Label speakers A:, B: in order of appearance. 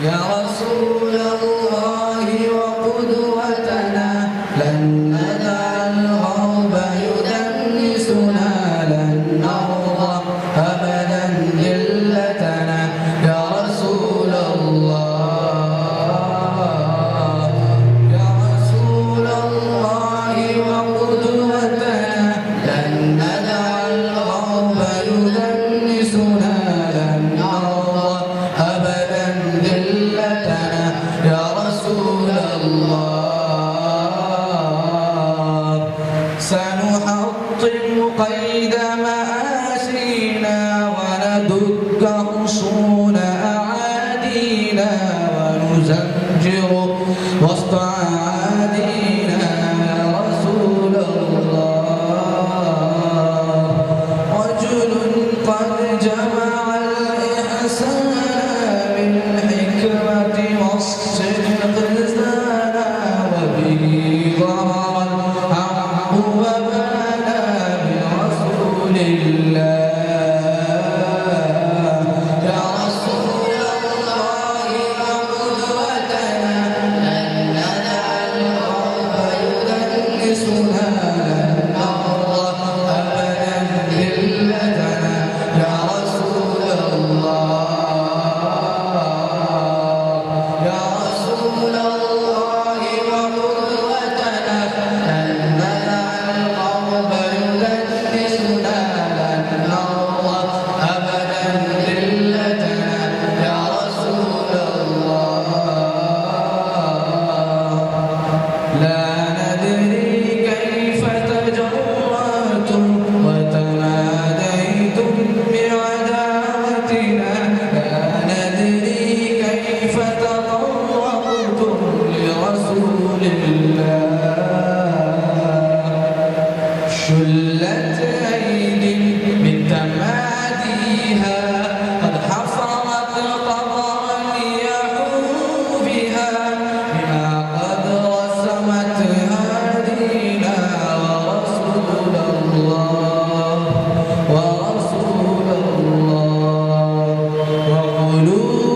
A: يا رسول الله وقدوتنا لن ندع الغرب يدنسنا لن نرضى أبدا ذلتنا يا رسول الله يا رسول الله وقدوتنا لن ندع الغرب يدنسنا لن نرضى أبدا ذلتنا يا رسول الله سنحطم قيد مآسينا وندك حصون أعادينا ونزمجر وسط أعادينا يا رسول الله رجل قد جمع الإحسان بالحكمة والصدق زانا وبه ظهر الحق وبانا برسول الله يا رسول الله وقدوتنا لن ندع الغرب يدنسنا لن نرضى أبدا ذلتنا يا رسول الله يا رسول الله وقدوتنا لن ندع الغرب يدنسنا لن نرضى أبدا ذلتنا يا رسول الله لا ندري كيف تجرأتم وتناديتم بعداوتنا لا ندري كيف تطرقتم لرسول الله شلت أيدي من تماديها قد حفرت قبرا يحوم بها بما قد رسمت هادينا ورسول الله ورسول الله وقلوب